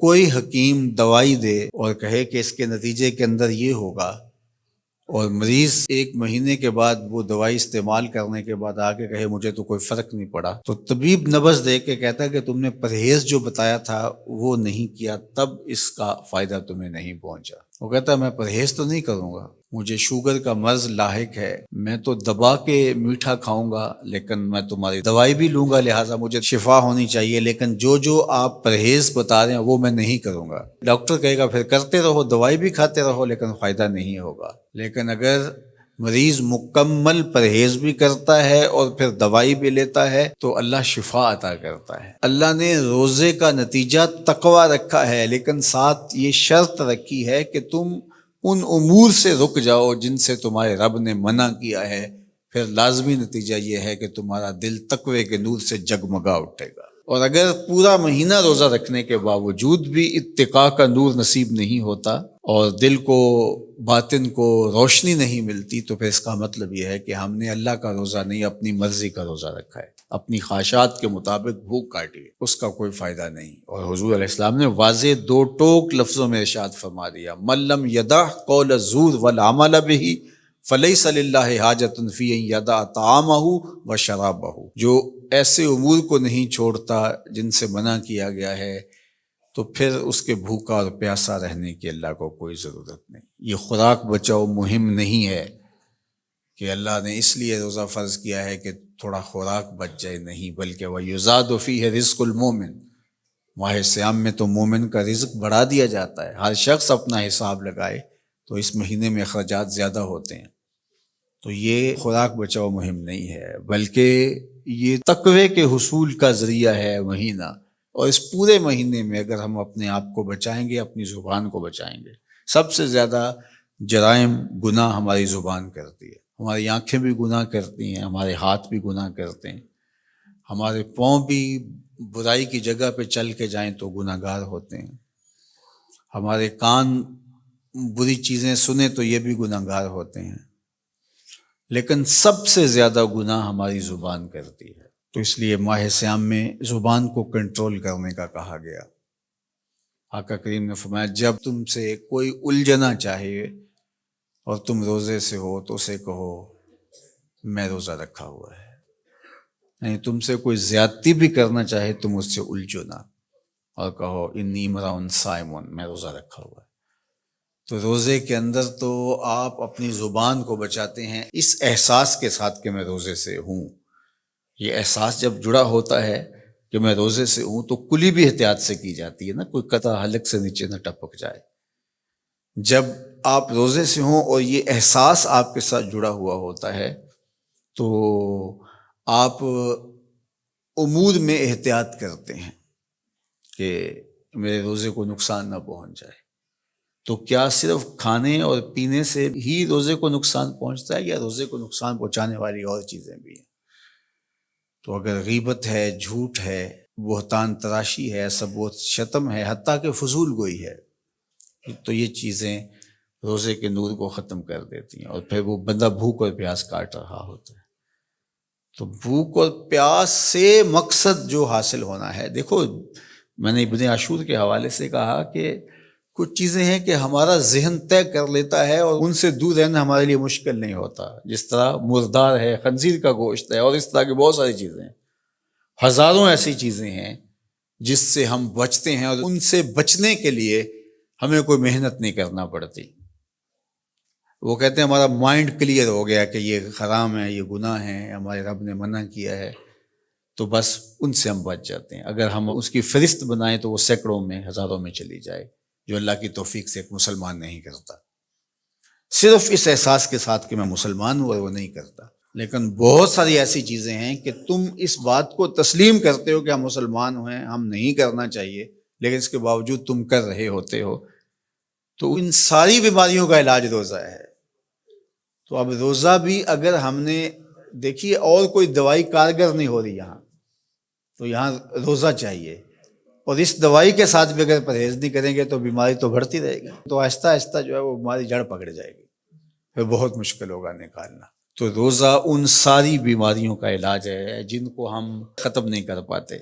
کوئی حکیم دوائی دے اور کہے کہ اس کے نتیجے کے اندر یہ ہوگا، اور مریض 1 مہینے کے بعد وہ دوائی استعمال کرنے کے بعد آ کے کہے مجھے تو کوئی فرق نہیں پڑا، تو طبیب نبض دے کے کہتا ہے کہ تم نے پرہیز جو بتایا تھا وہ نہیں کیا، تب اس کا فائدہ تمہیں نہیں پہنچا۔ وہ کہتا ہے میں پرہیز تو نہیں کروں گا، مجھے شوگر کا مرض لاحق ہے، میں تو دبا کے میٹھا کھاؤں گا، لیکن میں تمہاری دوائی بھی لوں گا، لہٰذا مجھے شفا ہونی چاہیے، لیکن جو آپ پرہیز بتا رہے ہیں وہ میں نہیں کروں گا۔ ڈاکٹر کہے گا پھر کرتے رہو، دوائی بھی کھاتے رہو، لیکن فائدہ نہیں ہوگا۔ لیکن اگر مریض مکمل پرہیز بھی کرتا ہے اور پھر دوائی بھی لیتا ہے تو اللہ شفا عطا کرتا ہے۔ اللہ نے روزے کا نتیجہ تقوی رکھا ہے، لیکن ساتھ یہ شرط رکھی ہے کہ تم ان امور سے رک جاؤ جن سے تمہارے رب نے منع کیا ہے، پھر لازمی نتیجہ یہ ہے کہ تمہارا دل تقوی کے نور سے جگمگا اٹھے گا۔ اور اگر پورا مہینہ روزہ رکھنے کے باوجود بھی اتقاء کا نور نصیب نہیں ہوتا اور دل کو باطن کو روشنی نہیں ملتی، تو پھر اس کا مطلب یہ ہے کہ ہم نے اللہ کا روزہ نہیں اپنی مرضی کا روزہ رکھا ہے، اپنی خواہشات کے مطابق بھوک کاٹی ہے، اس کا کوئی فائدہ نہیں۔ اور حضور علیہ السلام نے واضح 2 ٹوک لفظوں میں ارشاد فرما دیا، من لم یدع قول الزور والعمل به فلیس للہ حاجۃ فی ان یدع طعامہ و شرابہ، جو ایسے امور کو نہیں چھوڑتا جن سے منع کیا گیا ہے تو پھر اس کے بھوکا اور پیاسا رہنے کی اللہ کو کوئی ضرورت نہیں۔ یہ خوراک بچاؤ مہم نہیں ہے کہ اللہ نے اس لیے روزہ فرض کیا ہے کہ تھوڑا خوراک بچ جائے، نہیں، بلکہ وَيُزَادُ فِيهِ رِزْقُ الْمُؤْمِنِ، ماہ سیام میں تو مومن کا رزق بڑھا دیا جاتا ہے۔ ہر شخص اپنا حساب لگائے تو اس مہینے میں اخراجات زیادہ ہوتے ہیں، تو یہ خوراک بچاؤ مہم نہیں ہے، بلکہ یہ تقوی کے حصول کا ذریعہ ہے مہینہ۔ اور اس پورے مہینے میں اگر ہم اپنے آپ کو بچائیں گے، اپنی زبان کو بچائیں گے، سب سے زیادہ جرائم گناہ ہماری زبان کرتی ہے، ہماری آنکھیں بھی گناہ کرتی ہیں، ہمارے ہاتھ بھی گناہ کرتے ہیں، ہمارے پاؤں بھی برائی کی جگہ پہ چل کے جائیں تو گناہ گار ہوتے ہیں، ہمارے کان بری چیزیں سنیں تو یہ بھی گناہ گار ہوتے ہیں، لیکن سب سے زیادہ گناہ ہماری زبان کرتی ہے۔ تو اس لیے ماہ سیام میں زبان کو کنٹرول کرنے کا کہا گیا۔ آقا کریم نے فرمایا جب تم سے کوئی الجھنا چاہے اور تم روزے سے ہو تو اسے کہو میں روزہ رکھا ہوا ہے، یعنی تم سے کوئی زیادتی بھی کرنا چاہے تم اس سے الجھو نہ، اور کہو انی امرؤ صائم، میں روزہ رکھا ہوا ہے۔ تو روزے کے اندر تو آپ اپنی زبان کو بچاتے ہیں اس احساس کے ساتھ کہ میں روزے سے ہوں۔ یہ احساس جب جڑا ہوتا ہے کہ میں روزے سے ہوں تو کلی بھی احتیاط سے کی جاتی ہے نا، کوئی قطع حلق سے نیچے نہ ٹپک جائے۔ جب آپ روزے سے ہوں اور یہ احساس آپ کے ساتھ جڑا ہوا ہوتا ہے تو آپ امور میں احتیاط کرتے ہیں کہ میرے روزے کو نقصان نہ پہنچ جائے۔ تو کیا صرف کھانے اور پینے سے ہی روزے کو نقصان پہنچتا ہے، یا روزے کو نقصان پہنچانے والی اور چیزیں بھی ہیں؟ تو اگر غیبت ہے، جھوٹ ہے، بہتان تراشی ہے، سب و شتم ہے، حتیٰ کہ فضول گوئی ہے، تو یہ چیزیں روزے کے نور کو ختم کر دیتی ہیں، اور پھر وہ بندہ بھوک اور پیاس کاٹ رہا ہوتا ہے۔ تو بھوک اور پیاس سے مقصد جو حاصل ہونا ہے، دیکھو میں نے ابن عاشور کے حوالے سے کہا کہ کچھ چیزیں ہیں کہ ہمارا ذہن طے کر لیتا ہے اور ان سے دور رہنا ہمارے لیے مشکل نہیں ہوتا، جس طرح مردار ہے، خنزیر کا گوشت ہے، اور اس طرح کی بہت ساری چیزیں ہیں، ہزاروں ایسی چیزیں ہیں جس سے ہم بچتے ہیں، اور ان سے بچنے کے لیے ہمیں کوئی محنت نہیں کرنا پڑتی۔ وہ کہتے ہیں ہمارا مائنڈ کلیئر ہو گیا کہ یہ حرام ہے، یہ گناہ ہے، ہمارے رب نے منع کیا ہے، تو بس ان سے ہم بچ جاتے ہیں۔ اگر ہم اس کی فہرست بنائیں تو وہ سینکڑوں میں، ہزاروں میں چلی جائے، جو اللہ کی توفیق سے ایک مسلمان نہیں کرتا، صرف اس احساس کے ساتھ کہ میں مسلمان ہوں، اور وہ نہیں کرتا۔ لیکن بہت ساری ایسی چیزیں ہیں کہ تم اس بات کو تسلیم کرتے ہو کہ ہم مسلمان ہیں، ہم نہیں کرنا چاہیے، لیکن اس کے باوجود تم کر رہے ہوتے ہو، تو ان ساری بیماریوں کا علاج روزہ ہے۔ تو اب روزہ بھی اگر ہم نے دیکھیے اور کوئی دوائی کارگر نہیں ہو رہی یہاں، تو یہاں روزہ چاہیے، اور اس دوائی کے ساتھ بھی اگر پرہیز نہیں کریں گے تو بیماری تو بڑھتی رہے گی، تو آہستہ آہستہ جو ہے وہ بیماری جڑ پکڑ جائے گی، پھر بہت مشکل ہوگا نکالنا۔ تو روزہ ان ساری بیماریوں کا علاج ہے جن کو ہم ختم نہیں کر پاتے۔